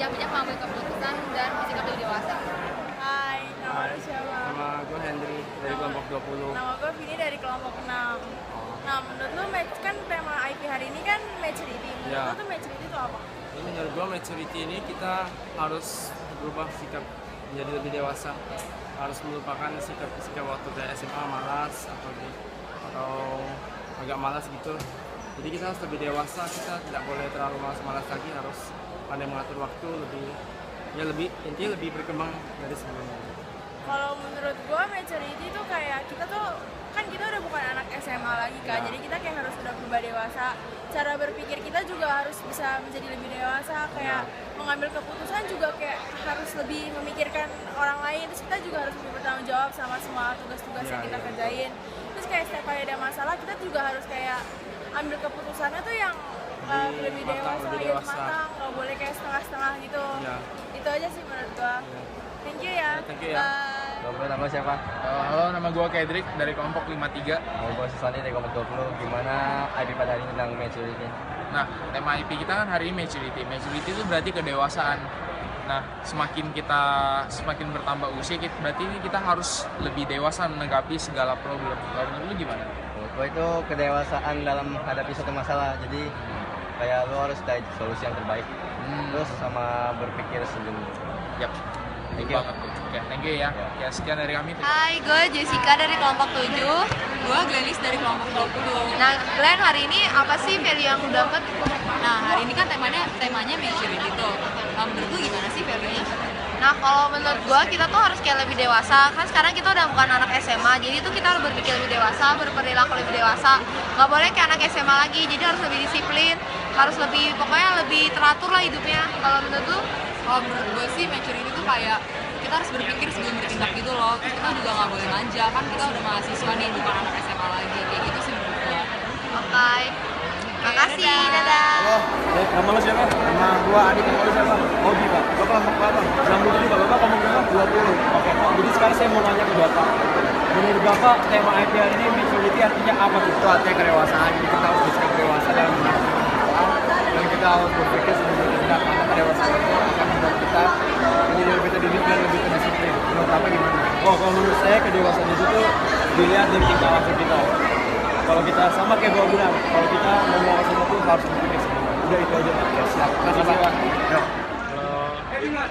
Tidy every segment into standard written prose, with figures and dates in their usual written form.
bijak-bijak mengambil keputusan dan bersikap lebih dewasa. Hai, nama lu siapa? Nama gue Hendry dari kelompok 20. Nama gue Vini dari kelompok 6. Nah, menurut lu kan tema IP hari ini kan maturity. Menurut Ya. lu tuh maturity itu apa? Ini menurut gue maturity ini kita harus berubah sikap menjadi lebih dewasa. Harus melupakan sikap waktu dari SMA malas atau agak malas gitu. Jadi kita harus lebih dewasa, kita tidak boleh terlalu malas-malas lagi, harus pandai mengatur waktu, intinya lebih berkembang dari sebelumnya. Kalau menurut gue maturity itu kayak kita tuh kan kita udah bukan anak SMA lagi kan, Ya. jadi kita kayak harus udah berubah dewasa. Cara berpikir kita juga harus bisa menjadi lebih dewasa, kayak mengambil keputusan juga kayak harus lebih memikirkan orang lain. Terus kita juga harus lebih bertanggung jawab sama semua tugas-tugas yang kita kerjain. Terus kayak setiap kali ada masalah kita juga harus kayak ambil keputusannya tuh yang lebih dewasa, matang, nggak boleh kayak setengah-setengah gitu. Ya. Itu aja sih menurut gua. Thank you ya. Thank you ya. Bye. Nama siapa? Halo, nama gue Kedrick dari kelompok 53. Gue Susani dari kelompok 20. Gimana IP pada hari ini tentang maturity? Nah, tema IP kita kan hari ini maturity. Maturity itu berarti kedewasaan. Nah, semakin bertambah usia, berarti kita harus lebih dewasa menanggapi segala problem. Kalau menurut lu gimana? Menurut gue itu kedewasaan dalam menghadapi suatu masalah. Jadi kayak lo harus cari solusi yang terbaik. Terus sama berpikir sebelum. Yap. Thank Betul you. banget tuh. Oke, thank you ya. Ya, sekian dari kami. Hai, gue Jessica dari kelompok 7. Gue Glenis dari kelompok 20. Nah, Glenn, hari ini apa sih value yang lu dapet? Nah, hari ini kan temanya maturity tuh. Menurut lu gimana sih value-nya? Nah, kalau menurut gue kita tuh harus kayak lebih dewasa. Kan sekarang kita udah bukan anak SMA, jadi tuh kita harus berpikir lebih dewasa, berperilaku lebih dewasa. Nggak boleh kayak anak SMA lagi, jadi harus lebih disiplin, harus pokoknya lebih teratur lah hidupnya. Kalau menurut lu? Kalau menurut gue sih maturity itu kayak kita harus berpikir sebelum bertindak gitu loh. Terus kita juga nggak boleh manja, kan kita udah mahasiswa nih, bukan anak SMA lagi. Kayak gitu sih menurut gue. Oke. Makasih, dadah. Nama lo siapa? Nama gua Adi, nama lo siapa? Obi, Pak. Bapak kelompok berapa? 67, Pak. Bapak kelompok berapa? 20. Oke. Jadi sekarang saya mau nanya ke Bapak. Menurut Bapak, tema IP hari ini maturity artinya apa tuh? Itu artinya kedewasaan. Jadi kita harus bersikap dewasa dalam menghadapi masalah. Dan kita harus berpikir sebelum bertindak. Karena kedewasaan itu akan membuat kita menjadi lebih terdidik dan lebih terdisiplin. Menurut Bapak gimana? Oh, kalau menurut saya kedewasaan itu tuh dilihat dari tingkah laku kita. Kalau kita sama kayak gue bilang, kalau kita mau melakukan sesuatu harus berpikir sebelumnya. Udah itu aja Pak. Ya, siap. Terima kasih Pak.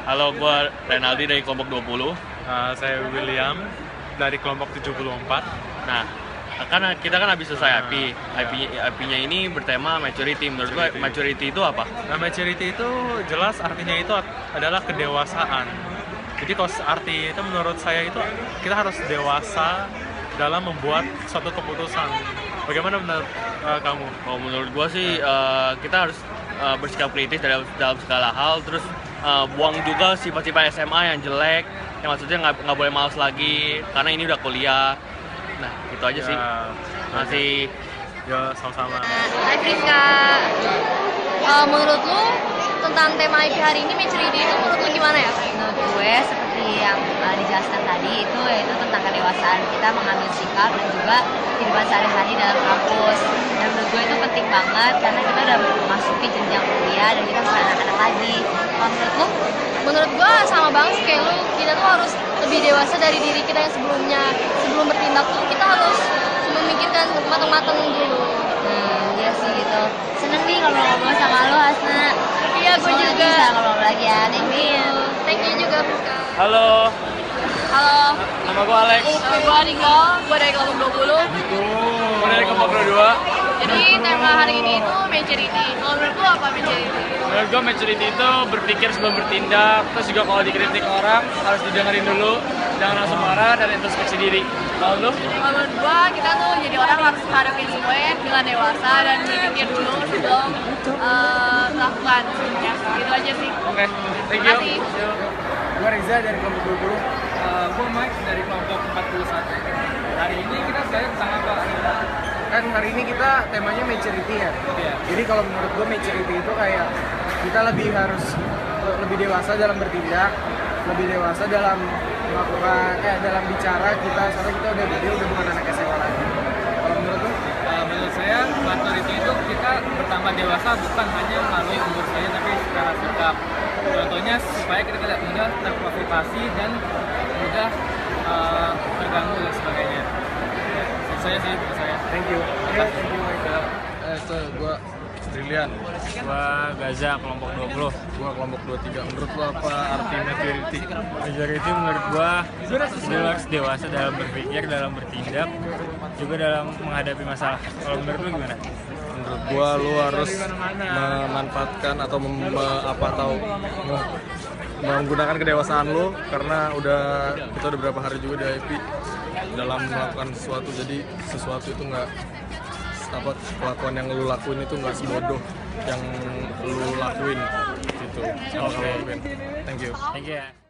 Halo, gue Renaldi dari kelompok 20. Saya William dari kelompok 74. Nah, kita kan habis selesai IP-nya ini bertema maturity. Menurut gue maturity itu apa? Nah, maturity itu jelas artinya itu adalah kedewasaan. Jadi kalau arti itu menurut saya itu kita harus dewasa dalam membuat suatu keputusan. Bagaimana menurut kamu? Kalau menurut gue sih kita harus bersikap kritis dalam segala hal. Terus buang juga sifat-sifat SMA yang jelek. Yang maksudnya nggak boleh malas lagi karena ini udah kuliah. Nah, itu aja sih. Masih. Ya, sama-sama. Hai Friska. Menurut lu tentang tema IP hari ini maturity itu menurut lu gimana ya? Menurut gue seperti yang dijelaskan tadi itu yaitu tentang kedewasaan kita mengambil sikap dan juga kehidupan sehari-hari dalam kampus. Dan menurut gue itu penting banget karena kita udah memasuki jenjang kuliah dan kita bukan anak-anak lagi. Kalau menurut lu? Menurut gua sama banget sih kayak lu, kita tuh harus lebih dewasa dari diri kita yang sebelumnya. Sebelum bertindak tuh kita harus memikirkan matang-matang dulu. Iya sih gitu. Seneng nih kalau ngobrol sama lo Hasna. Iya, gue Semoga juga. bisa ngobrol lagi ya. Thank you. Thank you juga Friska. Halo, Halo, nama gue Alex. gue Adiko, gue dari kelompok 20. Gue dari kelompok 22. Jadi tema hari ini itu maturity. Kalau menurut lu apa maturity? Menurut gue maturity itu berpikir sebelum bertindak. Terus juga kalau dikritik orang harus didengerin dulu, jangan langsung marah dan introspeksi diri. Kalau lu? Kalau menurut gua kita tuh jadi orang harus hadapin semuanya dengan dewasa dan berpikir dulu sebelum melakukan. Ya, gitu aja sih. Oke, thank you. Makasih. Gue Reza dari kelompok 20. Gue Mike dari kelompok 41. Hari ini kita belajar tentang apa? Kan hari ini kita temanya maturity ya. Jadi kalau menurut gue maturity itu kayak kita harus lebih dewasa dalam bertindak, lebih dewasa dalam melakukan dalam bicara kita, soalnya kita udah gede, udah bukan anak SMA lagi. Kalau menurut lu? Menurut saya maturity itu kita bertambah dewasa bukan hanya melalui umur saja tapi secara sikap. Contohnya intinya supaya kita tidak mudah terprovokasi dan mudah terganggu dan sebagainya. Saya sih, menurut saya. Thank you. Thank you. Gue Brilian. Gua Gaza kelompok 20. Gua kelompok 23. Menurut lo apa arti maturity? Maturity menurut gua lu harus dewasa dalam berpikir, dalam bertindak, juga dalam menghadapi masalah. Kalau menurut lu gimana? Menurut gua lu harus memanfaatkan atau menggunakan kedewasaan lu, karena kita udah berapa hari juga di IP dalam melakukan sesuatu, jadi sesuatu itu nggak kelakuan yang lu lakuin itu nggak sebodoh yang lu lakuin gitu. Thank you. Thank you ya.